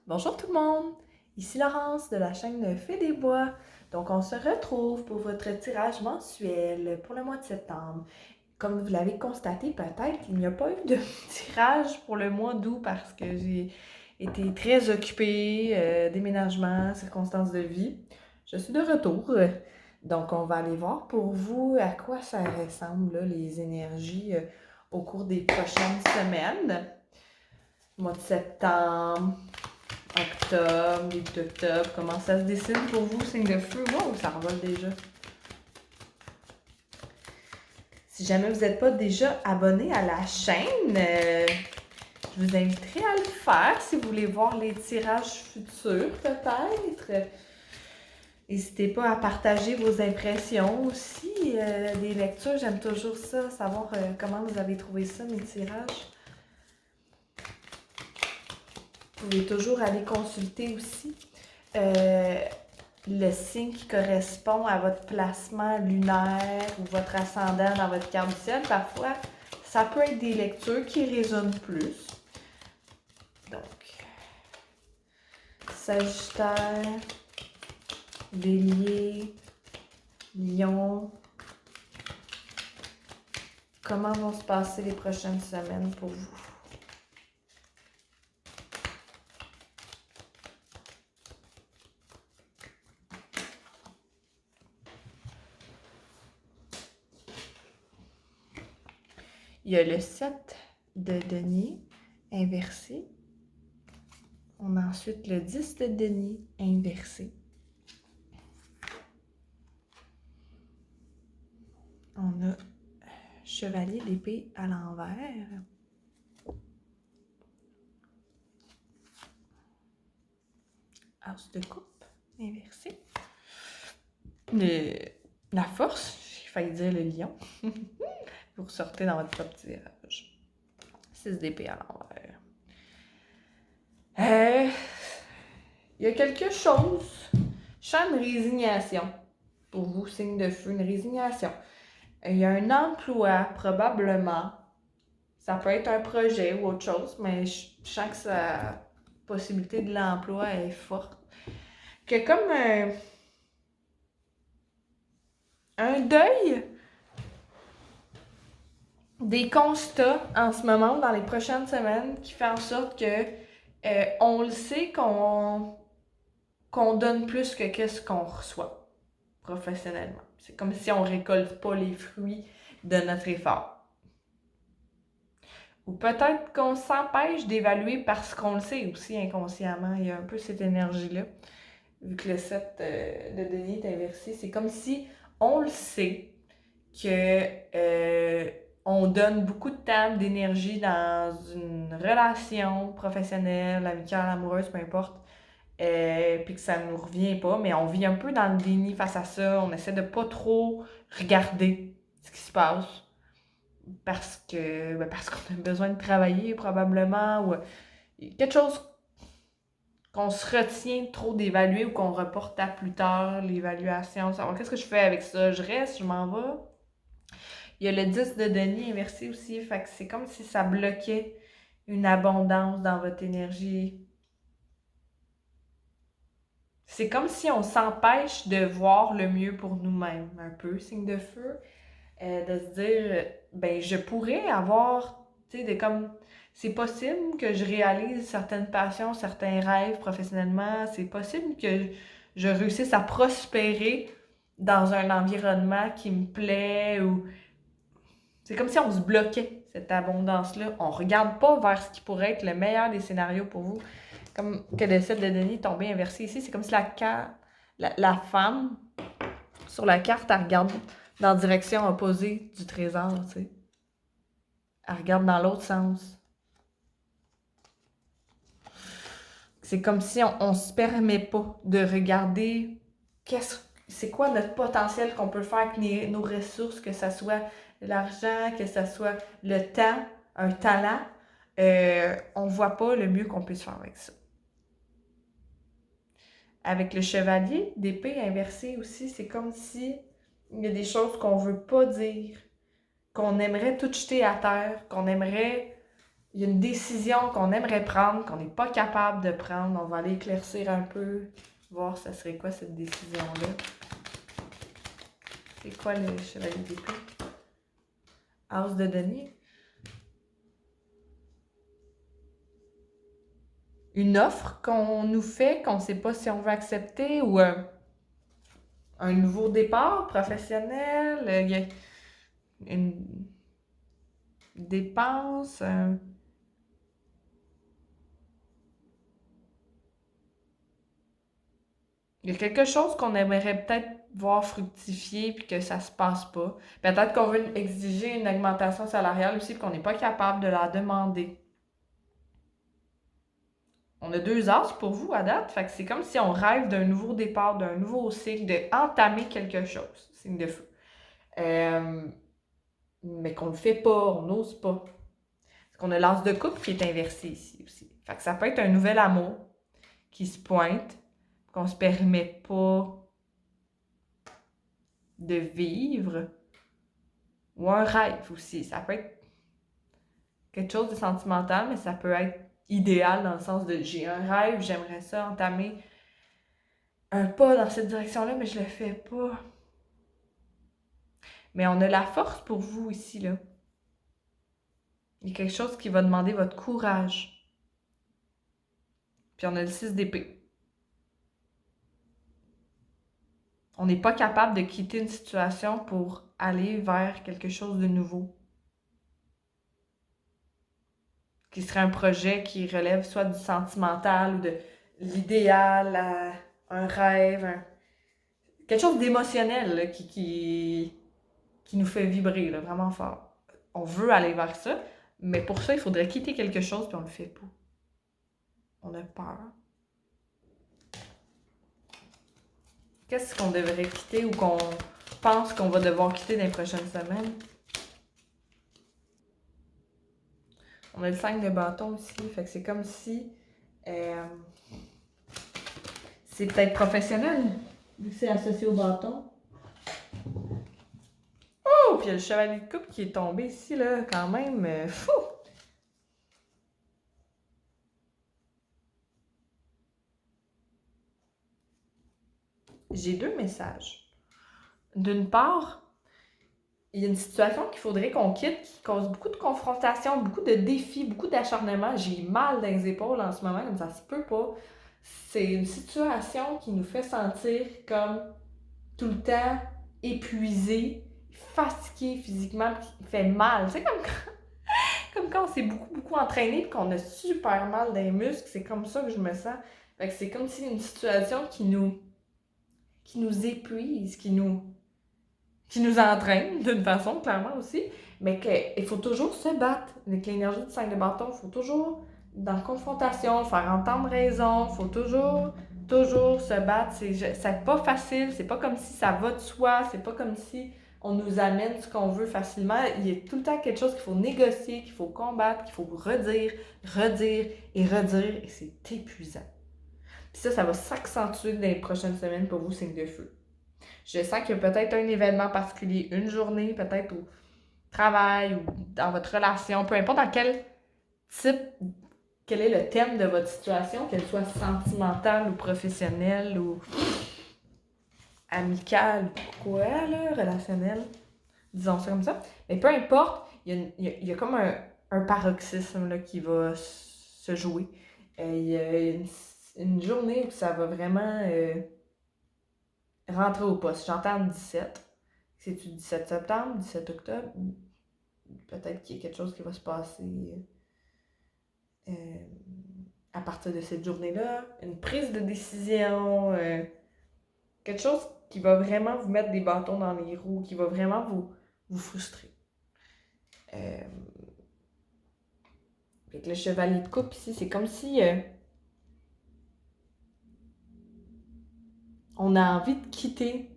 Bonjour tout le monde, ici Laurence de la chaîne Fée des Bois. Donc on se retrouve pour votre tirage mensuel pour le mois de septembre. Comme vous l'avez constaté peut-être, il n'y a pas eu de tirage pour le mois d'août parce que j'ai été très occupée, déménagement, circonstances de vie. Je suis de retour, donc on va aller voir pour vous à quoi ça ressemble là, les énergies au cours des prochaines semaines. Mois de septembre, octobre, début d'octobre, comment ça se dessine pour vous, signe de feu? Wow, ça revole déjà. Si jamais vous n'êtes pas déjà abonné à la chaîne, je vous inviterai à le faire si vous voulez voir les tirages futurs peut-être. N'hésitez pas à partager vos impressions aussi des lectures. J'aime toujours ça, savoir comment vous avez trouvé ça, mes tirages. Vous pouvez toujours aller consulter aussi le signe qui correspond à votre placement lunaire ou votre ascendant dans votre carte du ciel. Parfois, ça peut être des lectures qui résonnent plus. Donc, Sagittaire, Bélier, Lion. Comment vont se passer les prochaines semaines pour vous? Il y a le 7 de denier inversé. On a ensuite le 10 de denier inversé. On a chevalier d'épée à l'envers. As de coupe inversé. La force, j'ai failli dire le lion. Vous ressortez dans votre propre tirage. 6 d'épée à l'envers. Il y a quelque chose. Je sens une résignation. Pour vous, signe de feu, une résignation. Il y a un emploi, probablement. Ça peut être un projet ou autre chose, mais je sens que la possibilité de l'emploi est forte. Que comme un deuil des constats en ce moment, dans les prochaines semaines, qui fait en sorte que on le sait qu'on donne plus que qu'est-ce qu'on reçoit professionnellement. C'est comme si on récolte pas les fruits de notre effort. Ou peut-être qu'on s'empêche d'évaluer parce qu'on le sait aussi inconsciemment. Il y a un peu cette énergie-là. Vu que le 7 de denier est inversé, c'est comme si on le sait que on donne beaucoup de temps, d'énergie dans une relation professionnelle, amicale, amoureuse, peu importe, puis que ça ne nous revient pas, mais on vit un peu dans le déni face à ça. On essaie de pas trop regarder ce qui se passe parce qu'on a besoin de travailler probablement ou quelque chose qu'on se retient trop d'évaluer ou qu'on reporte à plus tard, l'évaluation, savoir qu'est-ce que je fais avec ça, je reste, je m'en vais. Il y a le 10 de denier inversé aussi, fait que c'est comme si ça bloquait une abondance dans votre énergie. C'est comme si on s'empêche de voir le mieux pour nous-mêmes, un peu, signe de feu, de se dire, ben je pourrais avoir, tu sais, c'est possible que je réalise certaines passions, certains rêves professionnellement, c'est possible que je réussisse à prospérer dans un environnement qui me plaît ou c'est comme si on se bloquait cette abondance-là. On regarde pas vers ce qui pourrait être le meilleur des scénarios pour vous. Comme que le 7 de denier tombé inversé ici, c'est comme si la femme, sur la carte, elle regarde dans la direction opposée du trésor, tu sais. Elle regarde dans l'autre sens. C'est comme si on se permet pas de regarder c'est quoi notre potentiel qu'on peut faire avec nos ressources, que ce soit l'argent, que ce soit le temps, un talent. On voit pas le mieux qu'on puisse faire avec ça. Avec le chevalier d'épée inversé aussi, c'est comme si il y a des choses qu'on veut pas dire, qu'on aimerait tout jeter à terre, qu'on aimerait il y a une décision qu'on aimerait prendre, qu'on n'est pas capable de prendre. On va aller éclaircir un peu, voir ça serait quoi cette décision-là. C'est quoi le chevalier d'épée? As de denier. Une offre qu'on nous fait, qu'on ne sait pas si on veut accepter, ou un nouveau départ professionnel, il y a une dépense, il y a quelque chose qu'on aimerait peut-être voir fructifier puis que ça se passe pas. Peut-être qu'on veut exiger une augmentation salariale aussi puis qu'on n'est pas capable de la demander. On a 2 as pour vous à date, fait que c'est comme si on rêve d'un nouveau départ, d'un nouveau cycle, d'entamer quelque chose, signe de feu. Mais qu'on le fait pas, on n'ose pas. Parce qu'on a l'as de coupe qui est inversé ici aussi. Fait que ça peut être un nouvel amour qui se pointe, qu'on se permet pas de vivre, ou un rêve aussi. Ça peut être quelque chose de sentimental, mais ça peut être idéal dans le sens de j'ai un rêve, j'aimerais ça entamer un pas dans cette direction-là, mais je le fais pas. Mais on a la force pour vous ici, là. Il y a quelque chose qui va demander votre courage. Puis on a le 6 d'épée. On n'est pas capable de quitter une situation pour aller vers quelque chose de nouveau. Qui serait un projet qui relève soit du sentimental ou de l'idéal, un rêve, quelque chose d'émotionnel là, qui nous fait vibrer là, vraiment fort. On veut aller vers ça, mais pour ça, il faudrait quitter quelque chose puis on le fait pas. On a peur. Qu'est-ce qu'on devrait quitter ou qu'on pense qu'on va devoir quitter dans les prochaines semaines? On a le 5 de bâton aussi, fait que c'est comme si c'est peut-être professionnel, vu que c'est associé au bâton. Oh, puis il y a le chevalier de coupe qui est tombé ici, là, quand même. Fou! J'ai 2 messages. D'une part, il y a une situation qu'il faudrait qu'on quitte qui cause beaucoup de confrontations, beaucoup de défis, beaucoup d'acharnement. J'ai mal dans les épaules en ce moment, comme ça se peut pas. C'est une situation qui nous fait sentir comme tout le temps épuisé, fatigué physiquement, qui fait mal. C'est comme quand on s'est beaucoup entraîné et qu'on a super mal dans les muscles. C'est comme ça que je me sens. Fait que c'est comme si une situation qui nous épuise, qui nous entraîne d'une façon, clairement aussi, mais qu'il faut toujours se battre. Avec l'énergie du 5 de bâton, il faut toujours, dans la confrontation, faire entendre raison, il faut toujours se battre. C'est pas facile, c'est pas comme si ça va de soi, c'est pas comme si on nous amène ce qu'on veut facilement. Il y a tout le temps quelque chose qu'il faut négocier, qu'il faut combattre, qu'il faut redire et redire, et c'est épuisant. Puis ça va s'accentuer dans les prochaines semaines pour vous, signe de feu. Je sens qu'il y a peut-être un événement particulier, une journée, peut-être au travail ou dans votre relation, peu importe dans quel type, quel est le thème de votre situation, qu'elle soit sentimentale ou professionnelle ou amicale ou quoi, là, relationnelle, disons ça comme ça. Mais peu importe, il y a comme un paroxysme là, qui va se jouer. Il y a une journée où ça va vraiment rentrer au poste. J'entends 17. C'est-tu 17 septembre, 17 octobre? Peut-être qu'il y a quelque chose qui va se passer à partir de cette journée-là. Une prise de décision, quelque chose qui va vraiment vous mettre des bâtons dans les roues, qui va vraiment vous frustrer. Avec le chevalier de coupe ici, c'est comme si on a envie de quitter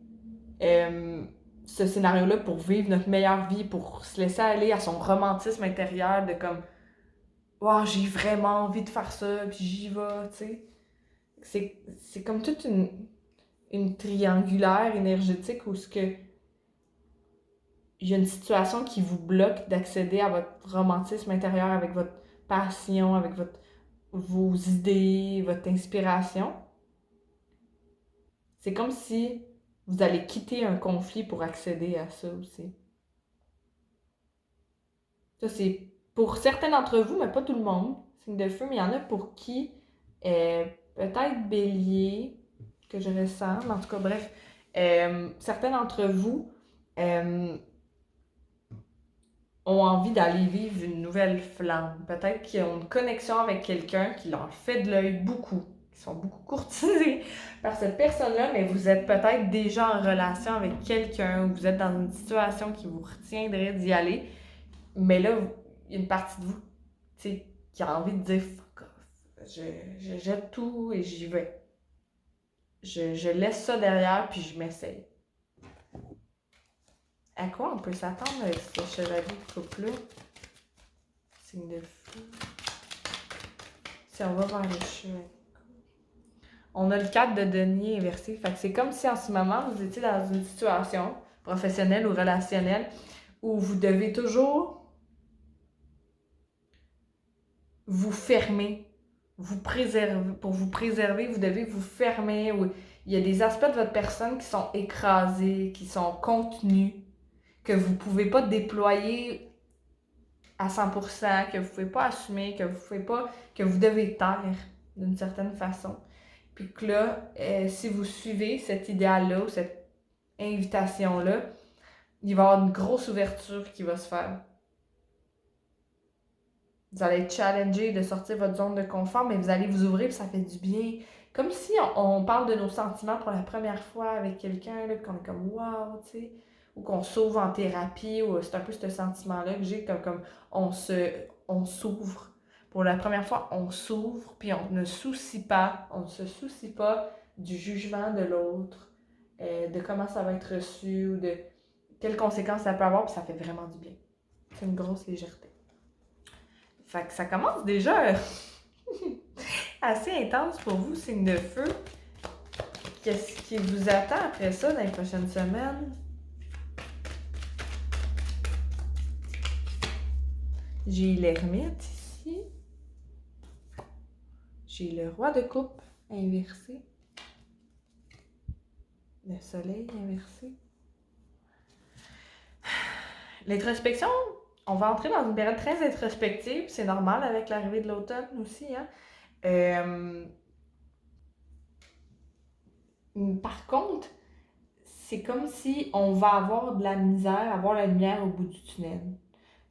ce scénario-là pour vivre notre meilleure vie, pour se laisser aller à son romantisme intérieur de comme wow, j'ai vraiment envie de faire ça, puis j'y vais, tu sais. C'est comme toute une triangulaire énergétique où ce que il y a une situation qui vous bloque d'accéder à votre romantisme intérieur avec votre passion, avec vos idées, votre inspiration. C'est comme si vous allez quitter un conflit pour accéder à ça aussi. Ça, c'est pour certains d'entre vous, mais pas tout le monde, signe de feu, mais il y en a pour qui, peut-être bélier, que je ressens, mais en tout cas, bref, certains d'entre vous euh, ont envie d'aller vivre une nouvelle flamme. Peut-être qu'ils ont une connexion avec quelqu'un qui leur fait de l'œil beaucoup, qui sont beaucoup courtisés par cette personne-là, mais vous êtes peut-être déjà en relation avec quelqu'un, ou vous êtes dans une situation qui vous retiendrait d'y aller, mais là, il y a une partie de vous, tu sais, qui a envie de dire fuck off, je jette tout et j'y vais. Je laisse ça derrière puis je m'essaye. À quoi on peut s'attendre avec ce chevalier de coupe-là? Signe de feu. Si on va vers le chevalier. On a le 4 de denier inversé. Fait que c'est comme si en ce moment, vous étiez dans une situation professionnelle ou relationnelle où vous devez toujours vous fermer, vous préserver. Pour vous préserver, vous devez vous fermer. Il y a des aspects de votre personne qui sont écrasés, qui sont contenus, que vous ne pouvez pas déployer à 100%, que vous ne pouvez pas assumer, que vous devez taire d'une certaine façon. Puis que là, si vous suivez cet idéal-là, ou cette invitation-là, il va y avoir une grosse ouverture qui va se faire. Vous allez être challengé de sortir de votre zone de confort, mais vous allez vous ouvrir et ça fait du bien. Comme si on parle de nos sentiments pour la première fois avec quelqu'un, là, qu'on est comme « wow », tu sais, ou qu'on s'ouvre en thérapie, ou c'est un peu ce sentiment-là que j'ai, comme on s'ouvre. Pour la première fois, on s'ouvre, puis on ne se soucie pas du jugement de l'autre, de comment ça va être reçu, ou de quelles conséquences ça peut avoir, puis ça fait vraiment du bien. C'est une grosse légèreté. Fait que ça commence déjà assez intense pour vous, signe de feu. Qu'est-ce qui vous attend après ça dans les prochaines semaines? J'ai l'ermite ici. J'ai le roi de coupe inversé. Le soleil inversé. L'introspection, on va entrer dans une période très introspective. C'est normal avec l'arrivée de l'automne aussi, hein? Par contre, c'est comme si on va avoir de la misère à voir la lumière au bout du tunnel.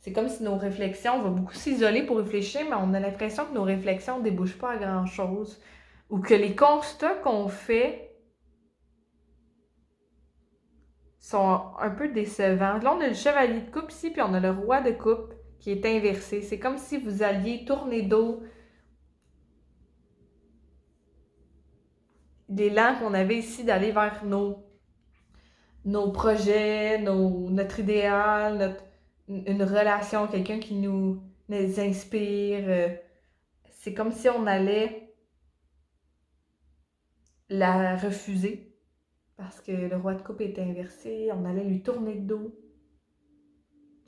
C'est comme si nos réflexions, on va beaucoup s'isoler pour réfléchir, mais on a l'impression que nos réflexions ne débouchent pas à grand-chose. Ou que les constats qu'on fait sont un peu décevants. Là, on a le chevalier de coupe ici, puis on a le roi de coupe qui est inversé. C'est comme si vous alliez tourner dos l'élan qu'on avait ici d'aller vers nos projets, notre idéal, une relation, quelqu'un qui nous inspire. C'est comme si on allait la refuser parce que le roi de coupe est inversé, on allait lui tourner le dos.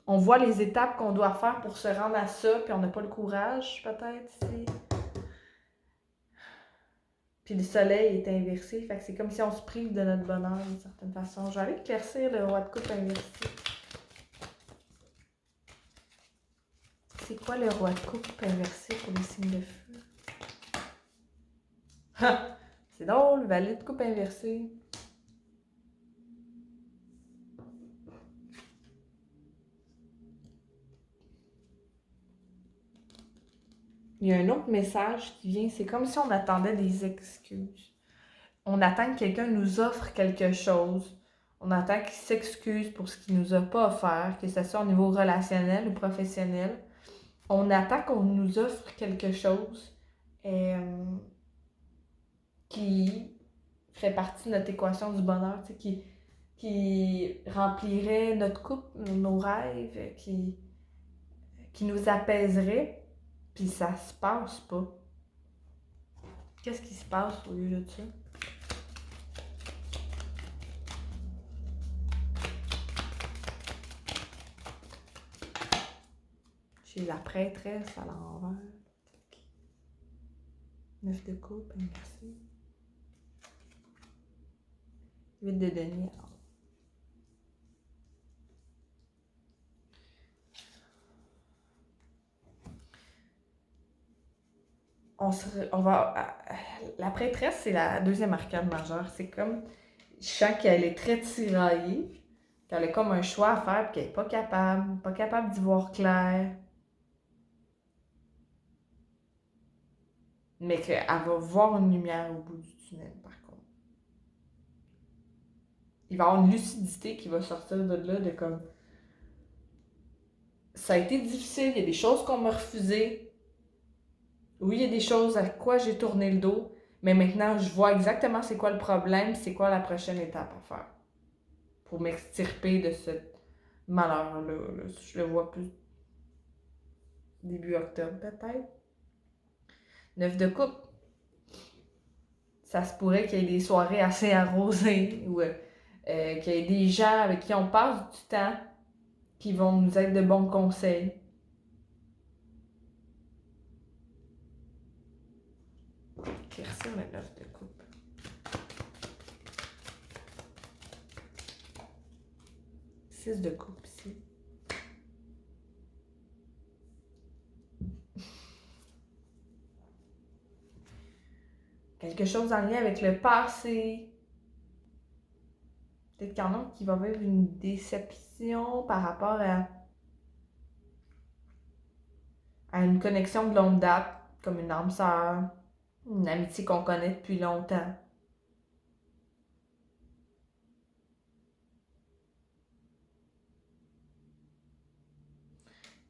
On voit les étapes qu'on doit faire pour se rendre à ça, puis on n'a pas le courage, peut-être, ici. Puis le soleil est inversé, fait que c'est comme si on se prive de notre bonheur d'une certaine façon. Je vais aller éclaircir le roi de coupe inversé. C'est quoi le roi de coupe inversé pour les signes de feu? C'est drôle, valet de coupe inversé. Il y a un autre message qui vient, c'est comme si on attendait des excuses. On attend que quelqu'un nous offre quelque chose. On attend qu'il s'excuse pour ce qu'il nous a pas offert, que ce soit au niveau relationnel ou professionnel. On attend qu'on nous offre quelque chose qui ferait partie de notre équation du bonheur, qui remplirait notre couple, nos rêves, qui nous apaiserait. Puis ça se passe pas. Qu'est-ce qui se passe au lieu de ça? J'ai J'ai la prêtresse à l'envers. 9 de coupe, merci. 8 de denier. La prêtresse, c'est la deuxième arcane majeure. C'est comme, je sens qu'elle est très tiraillée, qu'elle a comme un choix à faire, puis qu'elle n'est pas capable d'y voir clair. Mais qu'elle va voir une lumière au bout du tunnel, par contre. Il va y avoir une lucidité qui va sortir de là, de comme... Ça a été difficile, il y a des choses qu'on m'a refusées. Oui, il y a des choses à quoi j'ai tourné le dos, mais maintenant, je vois exactement c'est quoi le problème, c'est quoi la prochaine étape à faire pour m'extirper de ce malheur-là. Là. Je le vois plus début octobre, peut-être. 9 de coupe. Ça se pourrait qu'il y ait des soirées assez arrosées ou qu'il y ait des gens avec qui on passe du temps qui vont nous être de bons conseils. Éclaircir le 9 de coupe. Six de coupe ici. Quelque chose en lien avec le passé. Peut-être qu'il y en a qui va vivre une déception par rapport à une connexion de longue date, comme une âme sœur, une amitié qu'on connaît depuis longtemps.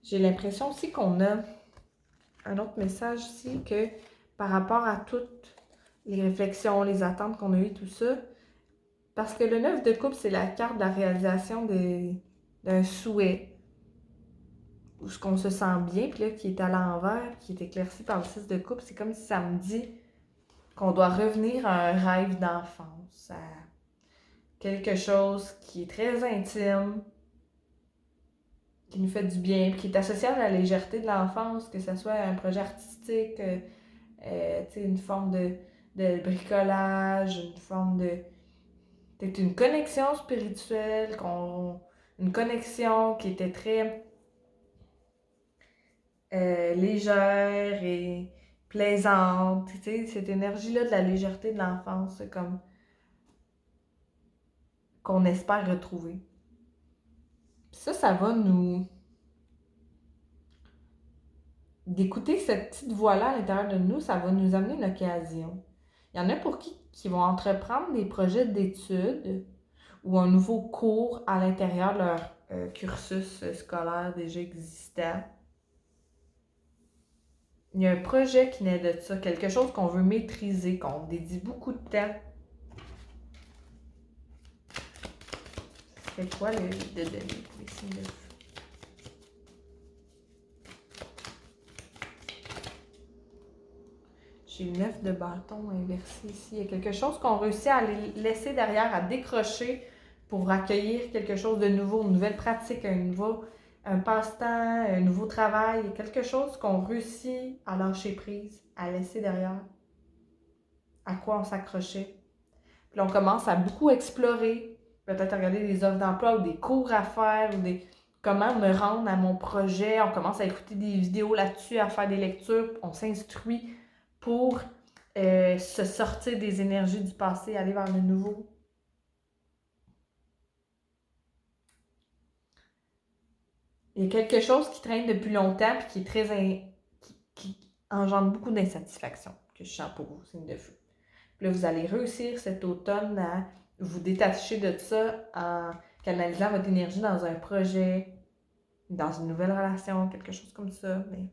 J'ai l'impression aussi qu'on a un autre message ici que par rapport à toutes les réflexions, les attentes qu'on a eues, tout ça, parce que le 9 de coupe, c'est la carte de la réalisation d'un souhait, où ce qu'on se sent bien, puis là, qui est à l'envers, qui est éclairci par le 6 de coupe, c'est comme si ça me dit qu'on doit revenir à un rêve d'enfance, à quelque chose qui est très intime, qui nous fait du bien, puis qui est associé à la légèreté de l'enfance, que ce soit un projet artistique, une forme de bricolage, une forme de... Peut-être une connexion spirituelle, une connexion qui était très légère et plaisante. Tu sais, cette énergie-là de la légèreté de l'enfance, c'est comme qu'on espère retrouver. Puis ça va nous... D'écouter cette petite voix-là à l'intérieur de nous, ça va nous amener une occasion. Il y en a pour qui vont entreprendre des projets d'études ou un nouveau cours à l'intérieur de leur cursus scolaire déjà existant. Il y a un projet qui naît de ça, quelque chose qu'on veut maîtriser, qu'on dédie beaucoup de temps. C'est quoi le de donner pour les signes de feu? J'ai le 9 de bâton inversé ici. Il y a quelque chose qu'on réussit à laisser derrière, à décrocher pour accueillir quelque chose de nouveau, une nouvelle pratique, un passe-temps, un nouveau travail. Il y a quelque chose qu'on réussit à lâcher prise, à laisser derrière, à quoi on s'accrochait. Puis là, on commence à beaucoup explorer, peut-être regarder des offres d'emploi ou des cours à faire ou comment me rendre à mon projet. On commence à écouter des vidéos là-dessus, à faire des lectures. On s'instruit pour se sortir des énergies du passé, aller vers le nouveau. Il y a quelque chose qui traîne depuis longtemps et qui est qui engendre beaucoup d'insatisfaction que je sens pour vous, signe de feu. Puis là, vous allez réussir cet automne à vous détacher de ça en canalisant votre énergie dans un projet, dans une nouvelle relation, quelque chose comme ça. Mais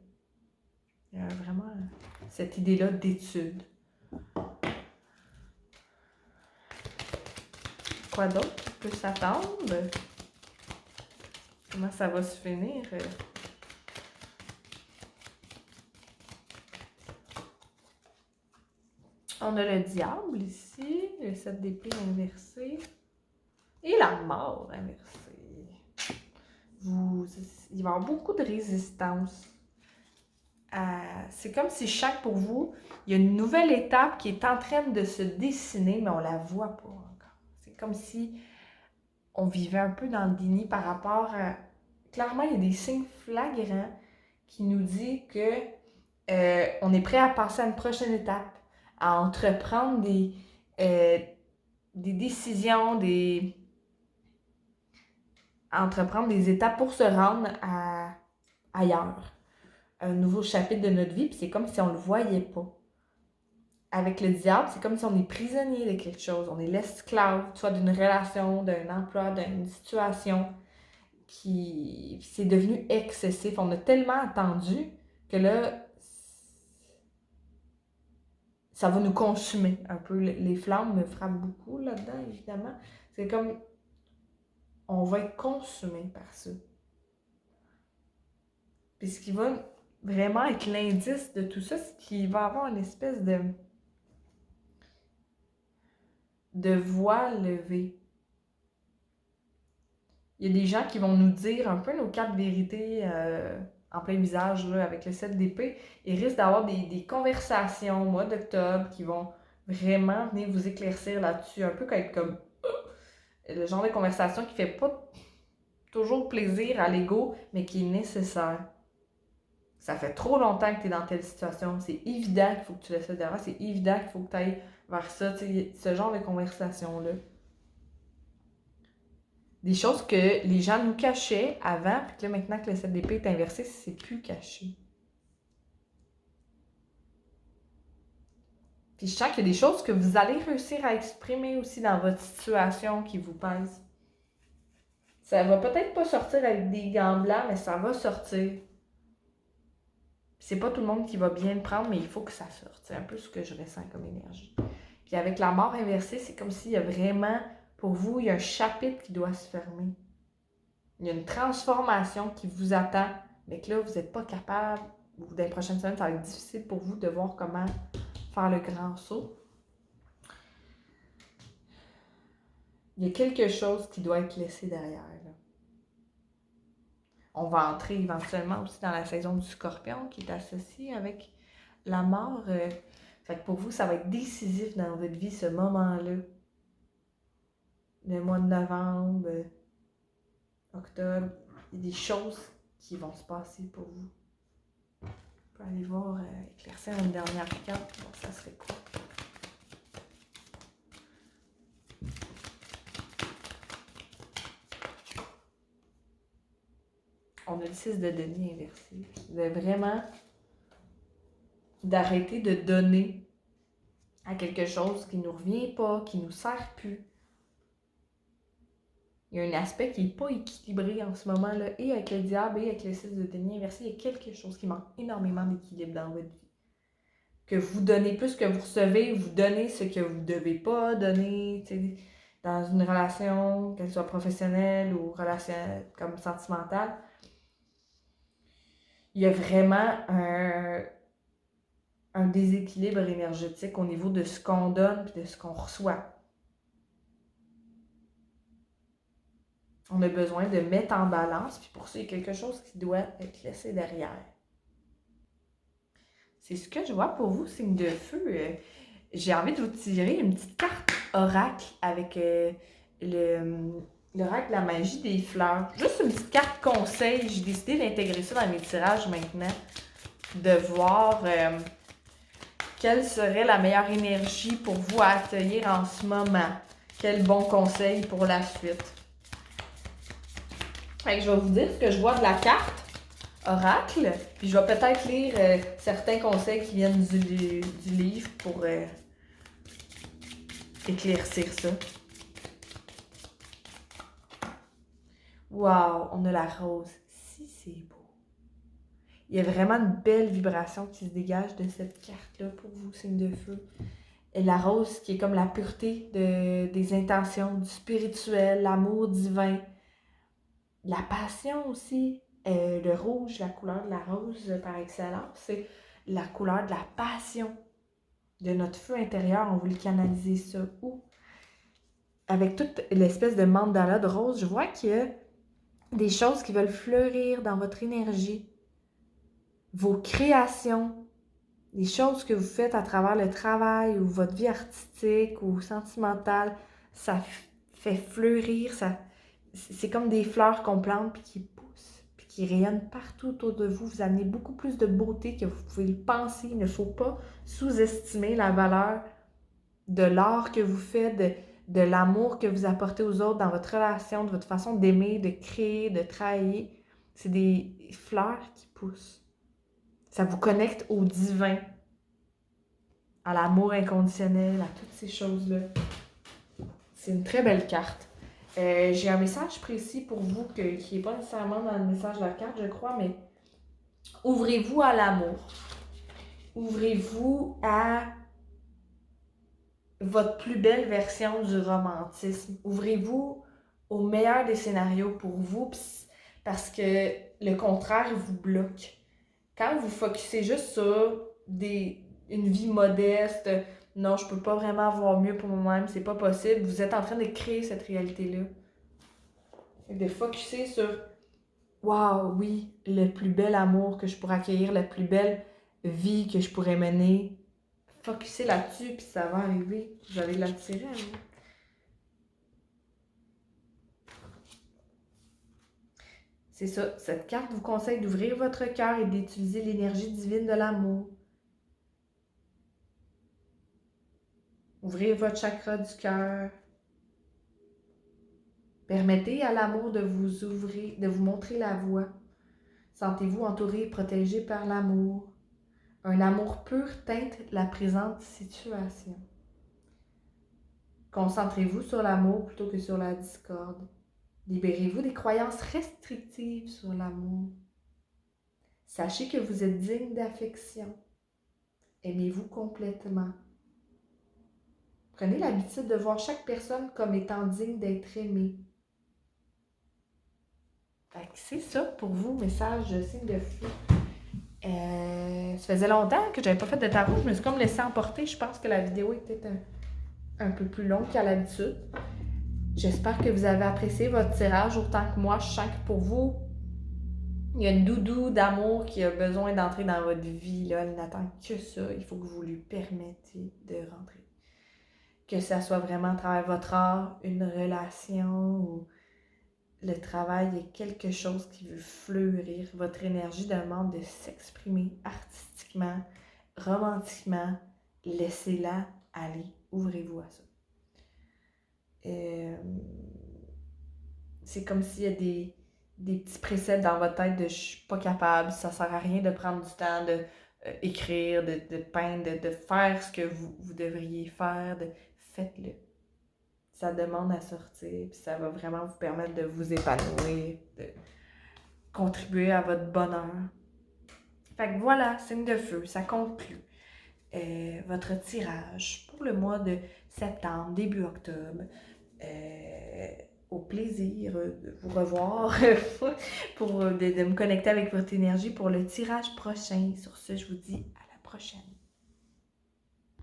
il y a vraiment cette idée-là d'étude. Quoi d'autre qui peut s'attendre? Comment ça va se finir? On a le diable ici, le 7 d'épée inversé. Et la mort inversée. il va y avoir beaucoup de résistance. C'est comme si chaque pour vous, il y a une nouvelle étape qui est en train de se dessiner, mais on la voit pas encore. C'est comme si on vivait un peu dans le déni par rapport à... Clairement, il y a des signes flagrants qui nous disent que on est prêt à passer à une prochaine étape, à entreprendre des décisions, à entreprendre des étapes pour se rendre ailleurs. Un nouveau chapitre de notre vie, puis c'est comme si on ne le voyait pas. Avec le diable, c'est comme si on est prisonnier de quelque chose, on est l'esclave, soit d'une relation, d'un emploi, d'une situation qui c'est devenu excessif. On a tellement attendu que là, ça va nous consumer un peu. Les flammes me frappent beaucoup là-dedans, évidemment. C'est comme, on va être consumé par ça. Puis ce qui va vraiment être l'indice de tout ça, c'est qu'il va y avoir une espèce de voile levée. Il y a des gens qui vont nous dire un peu nos quatre vérités en plein visage là, avec le 7 d'épée. Il risque d'avoir des conversations au mois d'octobre qui vont vraiment venir vous éclaircir là-dessus. Un peu comme le genre de conversation qui fait pas toujours plaisir à l'ego, mais qui est nécessaire. Ça fait trop longtemps que tu es dans telle situation. C'est évident qu'il faut que tu laisses ça derrière. C'est évident qu'il faut que tu ailles vers ça. Ce genre de conversation-là. Des choses que les gens nous cachaient avant, puis que là, maintenant que le 7 d'épée est inversé, c'est plus caché. Puis je sens qu'il y a des choses que vous allez réussir à exprimer aussi dans votre situation qui vous pèsent. Ça va peut-être pas sortir avec des gants blancs, mais ça va sortir. C'est pas tout le monde qui va bien le prendre, mais il faut que ça sorte. C'est un peu ce que je ressens comme énergie. Puis avec la mort inversée, c'est comme s'il y a vraiment, pour vous, il y a un chapitre qui doit se fermer. Il y a une transformation qui vous attend, mais que là, vous n'êtes pas capable, ou dans les prochaines semaines, ça va être difficile pour vous de voir comment faire le grand saut. Il y a quelque chose qui doit être laissé derrière. Là. On va entrer éventuellement aussi dans la saison du Scorpion qui est associée avec la mort. Fait que pour vous, ça va être décisif dans votre vie, ce moment-là. Le mois de novembre, octobre, il y a des choses qui vont se passer pour vous. On peut aller voir, éclaircir une dernière carte. Bon, ça serait cool. On a le 6 de denier inversé. De vraiment d'arrêter de donner à quelque chose qui ne nous revient pas, qui ne nous sert plus. Il y a un aspect qui n'est pas équilibré en ce moment-là, et avec le diable, et avec le 6 de denier inversé. Il y a quelque chose qui manque énormément d'équilibre dans votre vie. Que vous donnez plus que vous recevez, vous donnez ce que vous ne devez pas donner, dans une relation, qu'elle soit professionnelle ou relation comme sentimentale. Il y a vraiment un déséquilibre énergétique au niveau de ce qu'on donne et de ce qu'on reçoit. On a besoin de mettre en balance, puis pour ça, il y a quelque chose qui doit être laissé derrière. C'est ce que je vois pour vous, signe de feu. J'ai envie de vous tirer une petite carte oracle avec l'oracle de la magie des fleurs. Juste une petite carte conseil. J'ai décidé d'intégrer ça dans mes tirages maintenant. De voir quelle serait la meilleure énergie pour vous à accueillir en ce moment. Quel bon conseil pour la suite. Fait que je vais vous dire ce que je vois de la carte oracle, puis je vais peut-être lire certains conseils qui viennent du livre pour éclaircir ça. Wow, on a la rose. Si c'est beau. Il y a vraiment une belle vibration qui se dégage de cette carte-là pour vous, signe de feu. Et la rose qui est comme la pureté des intentions, du spirituel, l'amour divin, la passion aussi. Le rouge, la couleur de la rose par excellence, c'est la couleur de la passion, de notre feu intérieur. On veut le canaliser ça où? Avec toute l'espèce de mandala de rose, je vois qu'il y a des choses qui veulent fleurir dans votre énergie, vos créations, des choses que vous faites à travers le travail ou votre vie artistique ou sentimentale, ça fait fleurir, c'est comme des fleurs qu'on plante puis qui poussent, puis qui rayonnent partout autour de vous. Vous amenez beaucoup plus de beauté que vous pouvez le penser. Il ne faut pas sous-estimer la valeur de l'art que vous faites, de l'amour que vous apportez aux autres dans votre relation, de votre façon d'aimer, de créer, de travailler. C'est des fleurs qui poussent. Ça vous connecte au divin, à l'amour inconditionnel, à toutes ces choses-là. C'est une très belle carte. J'ai un message précis pour vous qui n'est pas nécessairement dans le message de la carte, je crois, mais ouvrez-vous à l'amour. Ouvrez-vous à votre plus belle version du romantisme. Ouvrez-vous au meilleur des scénarios pour vous parce que le contraire vous bloque. Quand vous focusez juste sur une vie modeste, non, je peux pas vraiment avoir mieux pour moi-même, c'est pas possible, vous êtes en train de créer cette réalité-là. Et de focusser sur waouh, oui, le plus bel amour que je pourrais accueillir, la plus belle vie que je pourrais mener. Focussez là-dessus, puis ça va arriver. Vous allez l'attirer à vous. C'est ça. Cette carte vous conseille d'ouvrir votre cœur et d'utiliser l'énergie divine de l'amour. Ouvrir votre chakra du cœur. Permettez à l'amour de vous ouvrir, de vous montrer la voie. Sentez-vous entouré et protégé par l'amour. Un amour pur teinte la présente situation. Concentrez-vous sur l'amour plutôt que sur la discorde. Libérez-vous des croyances restrictives sur l'amour. Sachez que vous êtes digne d'affection. Aimez-vous complètement. Prenez l'habitude de voir chaque personne comme étant digne d'être aimée. C'est ça pour vous, message de signe de feu. Ça faisait longtemps que j'avais pas fait de tarot. Je me suis comme laissée emporter. Je pense que la vidéo était un peu plus longue qu'à l'habitude. J'espère que vous avez apprécié votre tirage autant que moi. Je sens que pour vous, il y a une doudou d'amour qui a besoin d'entrer dans votre vie. Là. Elle n'attend que ça. Il faut que vous lui permettiez de rentrer. Que ça soit vraiment à travers votre art, une relation ou le travail est quelque chose qui veut fleurir. Votre énergie demande de s'exprimer artistiquement, romantiquement. Laissez-la aller. Ouvrez-vous à ça. C'est comme s'il y a des petits préceptes dans votre tête de je suis pas capable, ça sert à rien de prendre du temps de écrire, de peindre, de faire ce que vous devriez faire. Faites-le. Ça demande à sortir, puis ça va vraiment vous permettre de vous épanouir, de contribuer à votre bonheur. Fait que voilà, signe de feu, ça conclut votre tirage pour le mois de septembre, début octobre. Au plaisir de vous revoir, de me connecter avec votre énergie pour le tirage prochain. Sur ce, je vous dis à la prochaine.